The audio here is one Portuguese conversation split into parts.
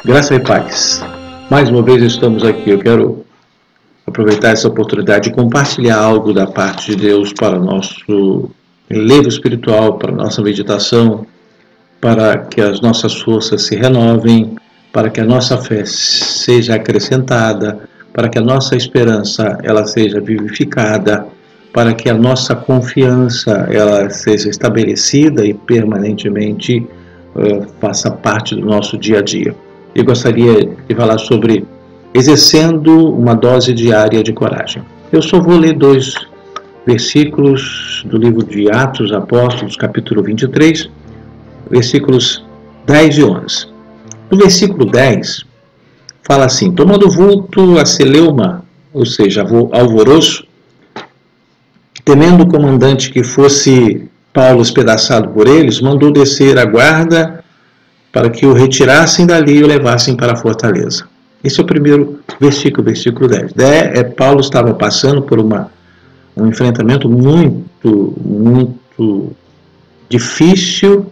Graça e paz. Mais uma vez estamos aqui. Eu quero aproveitar essa oportunidade de compartilhar algo da parte de Deus para o nosso enlevo espiritual, para a nossa meditação, para que as nossas forças se renovem, para que a nossa fé seja acrescentada, para que a nossa esperança ela seja vivificada, para que a nossa confiança ela seja estabelecida e permanentemente faça parte do nosso dia a dia. Eu gostaria de falar sobre exercendo uma dose diária de coragem. Eu só vou ler 2 versículos do livro de Atos Apóstolos, capítulo 23, versículos 10 e 11. No versículo 10, fala assim: tomando vulto a celeuma, ou seja, alvoroço, temendo o comandante que fosse Paulo espedaçado por eles, mandou descer a guarda para que o retirassem dali e o levassem para a fortaleza. Esse é o primeiro versículo, versículo 10. Paulo estava passando por um enfrentamento muito difícil.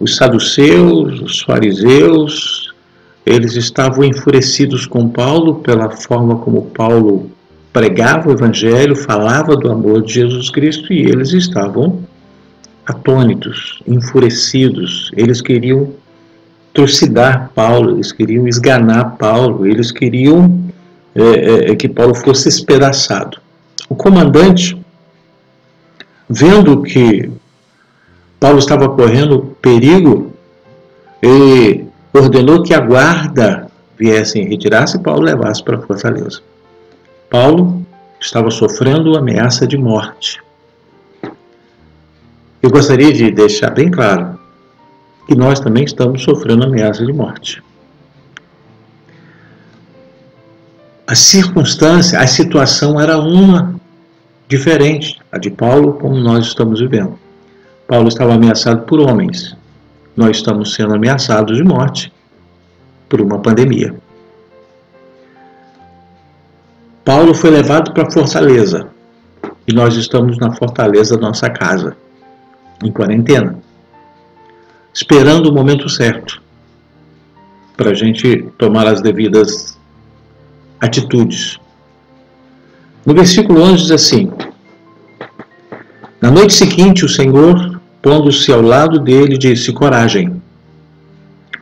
Os saduceus, os fariseus, eles estavam enfurecidos com Paulo pela forma como Paulo pregava o evangelho, falava do amor de Jesus Cristo, e eles estavam atônitos, enfurecidos. Eles queriam trucidar Paulo, eles queriam esganar Paulo, eles queriam que Paulo fosse espedaçado. O comandante, vendo que Paulo estava correndo perigo, ele ordenou que a guarda viesse e retirasse Paulo e levasse para a fortaleza. Paulo estava sofrendo ameaça de morte. Eu gostaria de deixar bem claro que nós também estamos sofrendo ameaça de morte. A circunstância, a situação era uma diferente, a de Paulo, como nós estamos vivendo. Paulo estava ameaçado por homens. Nós estamos sendo ameaçados de morte por uma pandemia. Paulo foi levado para a fortaleza e nós estamos na fortaleza da nossa casa, em quarentena, esperando o momento certo para a gente tomar as devidas atitudes. No versículo 11 diz assim: na noite seguinte o Senhor, pondo-se ao lado dele, disse: coragem,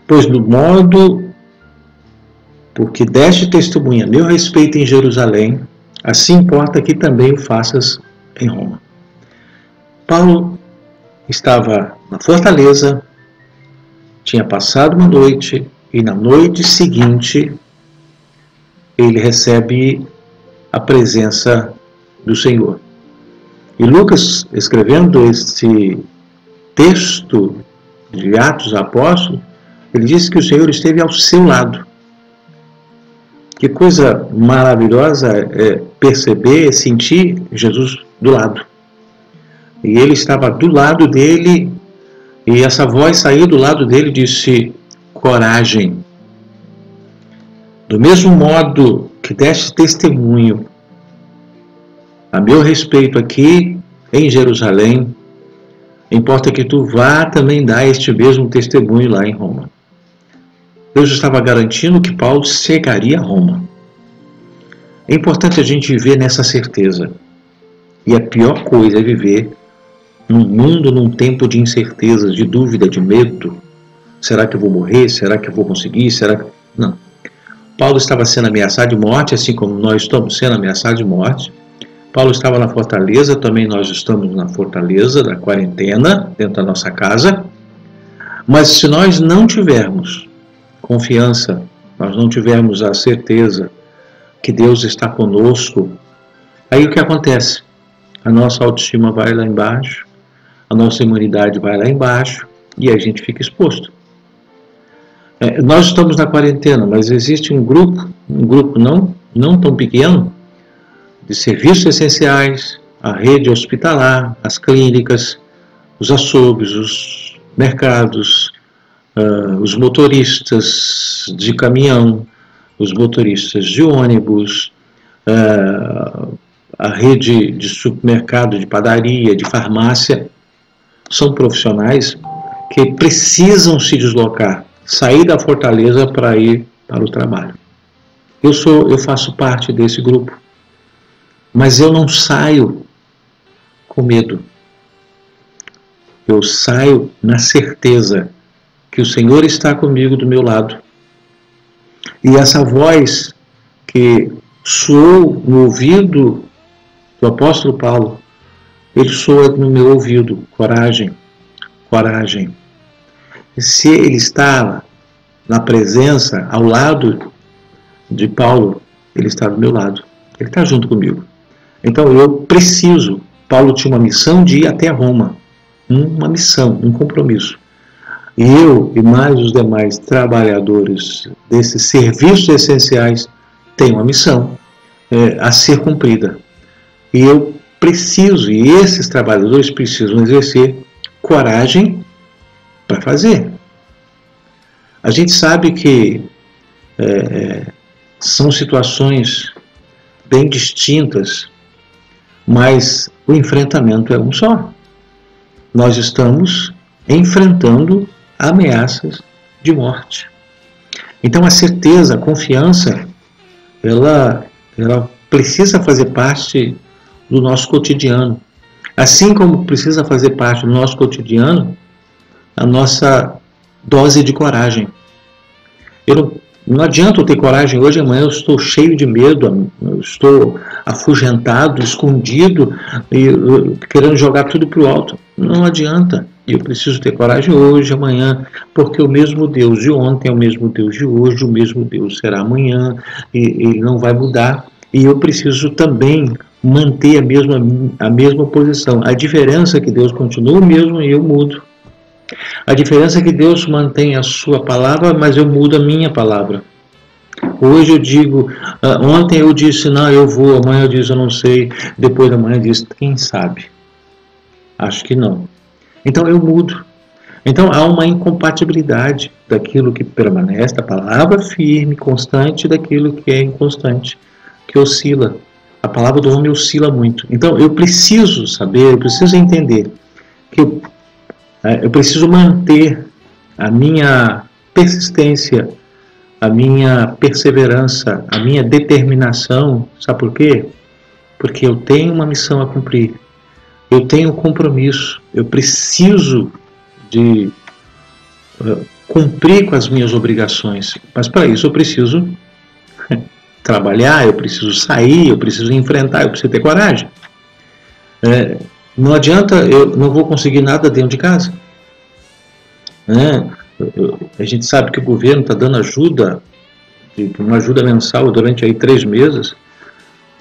pois do modo porque deste testemunha a meu respeito em Jerusalém, assim importa que também o faças em Roma. Paulo estava na fortaleza, tinha passado uma noite, e na noite seguinte ele recebe a presença do Senhor. E Lucas, escrevendo esse texto de Atos Apóstolos, ele disse que o Senhor esteve ao seu lado. Que coisa maravilhosa é perceber, sentir Jesus do lado. E ele estava do lado dele, e essa voz saiu do lado dele e disse: coragem. Do mesmo modo que deste testemunho a meu respeito aqui em Jerusalém, importa que tu vá também dar este mesmo testemunho lá em Roma. Deus estava garantindo que Paulo chegaria a Roma. É importante a gente viver nessa certeza. E a pior coisa é viver num mundo, num tempo de incertezas, de dúvida, de medo. Será que eu vou morrer? Será que eu vou conseguir? Será que... Não. Paulo estava sendo ameaçado de morte, assim como nós estamos sendo ameaçados de morte. Paulo estava na fortaleza, também nós estamos na fortaleza da quarentena, dentro da nossa casa. Mas se nós não tivermos confiança, nós não tivermos a certeza que Deus está conosco, aí o que acontece? A nossa autoestima vai lá embaixo, a nossa imunidade vai lá embaixo e a gente fica exposto. Nós estamos na quarentena, mas existe um grupo não tão pequeno, de serviços essenciais, a rede hospitalar, as clínicas, os açougues, os mercados, os motoristas de caminhão, os motoristas de ônibus, a rede de supermercado, de padaria, de farmácia, são profissionais que precisam se deslocar, sair da fortaleza para ir para o trabalho. Eu faço parte desse grupo, mas eu não saio com medo. Eu saio na certeza que o Senhor está comigo do meu lado. E essa voz que soou no ouvido do apóstolo Paulo, ele soa no meu ouvido: coragem, coragem. E se ele está na presença, ao lado de Paulo, ele está do meu lado. Ele está junto comigo. Então eu preciso. Paulo tinha uma missão de ir até Roma. Uma missão, um compromisso. E eu e mais os demais trabalhadores desses serviços essenciais têm uma missão a ser cumprida. E eu preciso, e esses trabalhadores precisam exercer coragem para fazer. A gente sabe que são situações bem distintas, mas o enfrentamento é um só. Nós estamos enfrentando ameaças de morte. Então a certeza, a confiança, ela precisa fazer parte do nosso cotidiano. Assim como precisa fazer parte do nosso cotidiano a nossa dose de coragem. Não adianta eu ter coragem hoje, amanhã eu estou cheio de medo, eu estou afugentado, escondido, e querendo jogar tudo para o alto. Não adianta. Eu preciso ter coragem hoje, amanhã, porque o mesmo Deus de ontem é o mesmo Deus de hoje, o mesmo Deus será amanhã, e ele não vai mudar. E eu preciso também manter a mesma posição. A diferença é que Deus continua o mesmo e eu mudo. A diferença é que Deus mantém a sua palavra, mas eu mudo a minha palavra. Hoje eu digo, ontem eu disse, não, eu vou, amanhã eu disse, eu não sei, depois da manhã eu disse, quem sabe? Acho que não. Então eu mudo. Então há uma incompatibilidade daquilo que permanece, da palavra firme, constante, daquilo que é inconstante, que oscila. A palavra do homem oscila muito. Então eu preciso saber, eu preciso entender que eu preciso manter a minha persistência, a minha perseverança, a minha determinação. Sabe por quê? Porque eu tenho uma missão a cumprir. Eu tenho um compromisso. Eu preciso de cumprir com as minhas obrigações. Mas para isso eu preciso trabalhar, eu preciso sair, eu preciso enfrentar, eu preciso ter coragem. Não adianta, eu não vou conseguir nada dentro de casa. A gente sabe que o governo está dando ajuda, uma ajuda mensal durante aí 3 meses,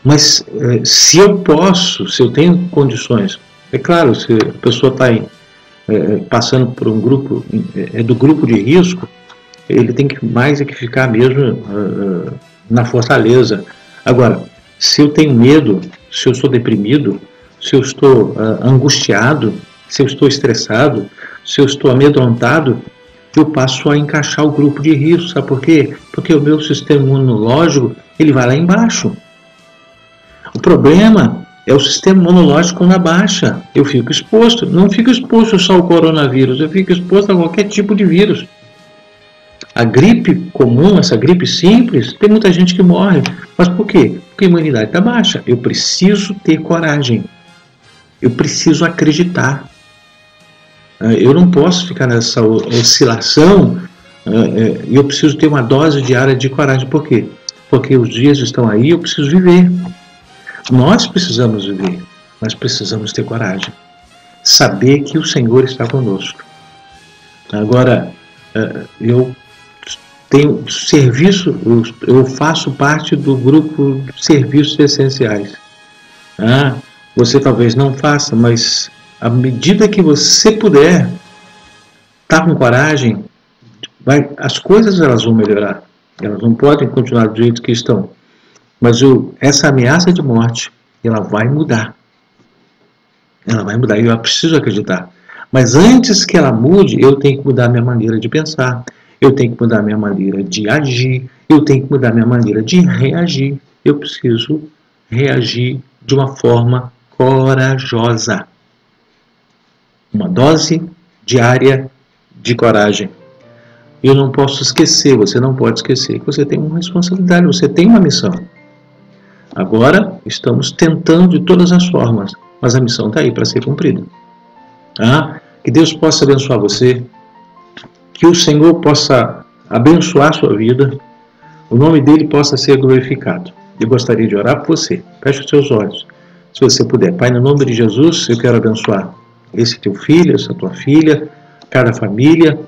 mas se eu posso, se eu tenho condições, é claro, se a pessoa está passando por um grupo, do grupo de risco, ele tem que mais que ficar mesmo na fortaleza. Agora, se eu tenho medo, se eu sou deprimido, se eu estou angustiado, se eu estou estressado, se eu estou amedrontado, eu passo a encaixar o grupo de risco. Sabe por quê? Porque o meu sistema imunológico ele vai lá embaixo. O problema é o sistema imunológico na baixa. Eu fico exposto. Não fico exposto só ao coronavírus, eu fico exposto a qualquer tipo de vírus. A gripe comum, essa gripe simples, tem muita gente que morre. Mas por quê? Porque a imunidade está baixa. Eu preciso ter coragem. Eu preciso acreditar. Eu não posso ficar nessa oscilação e eu preciso ter uma dose diária de coragem. Por quê? Porque os dias estão aí, eu preciso viver. Nós precisamos viver, mas precisamos ter coragem. Saber que o Senhor está conosco. Agora, eu tenho serviço, eu faço parte do grupo de serviços essenciais. Você talvez não faça, mas à medida que você puder, estar com coragem, as coisas elas vão melhorar. Elas não podem continuar do jeito que estão. Mas essa ameaça de morte, ela vai mudar. Ela vai mudar e eu preciso acreditar. Mas antes que ela mude, eu tenho que mudar a minha maneira de pensar. Eu tenho que mudar a minha maneira de agir. Eu tenho que mudar a minha maneira de reagir. Eu preciso reagir de uma forma corajosa. Uma dose diária de coragem. Eu não posso esquecer, você não pode esquecer que você tem uma responsabilidade, você tem uma missão. Agora estamos tentando de todas as formas, mas a missão está aí para ser cumprida. Que Deus possa abençoar você, que o Senhor possa abençoar a sua vida, o nome dele possa ser glorificado. Eu gostaria de orar por você. Feche os seus olhos, se você puder. Pai, no nome de Jesus, eu quero abençoar esse teu filho, essa tua filha, cada família,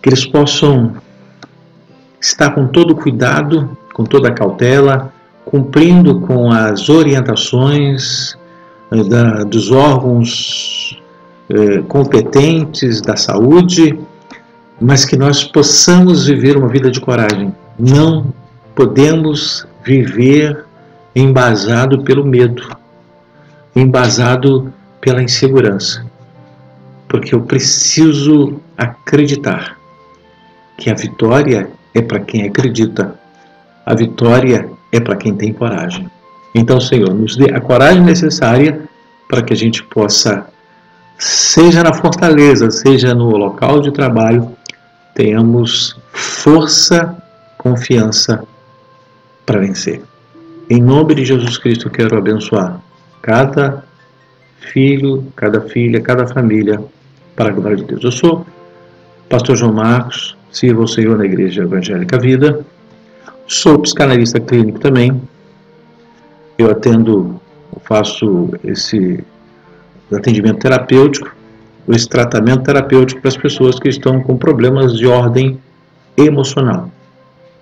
que eles possam estar com todo cuidado, com toda a cautela, cumprindo com as orientações dos órgãos competentes da saúde, mas que nós possamos viver uma vida de coragem. Não podemos viver embasado pelo medo, embasado pela insegurança, porque eu preciso acreditar que a vitória é para quem acredita, a vitória é para quem tem coragem. Então, Senhor, nos dê a coragem necessária para que a gente possa, seja na fortaleza, seja no local de trabalho, tenhamos força, confiança para vencer. Em nome de Jesus Cristo, eu quero abençoar cada filho, cada filha, cada família, para a glória de Deus. Eu sou pastor João Marcos, sirvo ao Senhor na Igreja Evangélica Vida, sou psicanalista clínico também, eu faço esse atendimento terapêutico, esse tratamento terapêutico para as pessoas que estão com problemas de ordem emocional,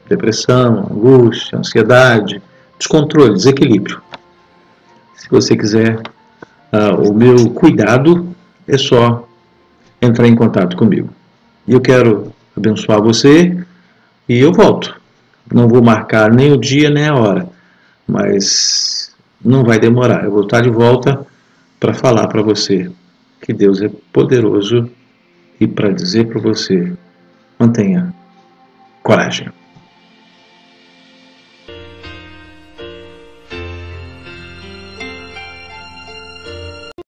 depressão, angústia, ansiedade, descontrole, desequilíbrio. Se você quiser o meu cuidado, é só entrar em contato comigo. E eu quero abençoar você e eu volto. Não vou marcar nem o dia nem a hora, mas não vai demorar. Eu vou estar de volta para falar para você que Deus é poderoso e para dizer para você, mantenha coragem.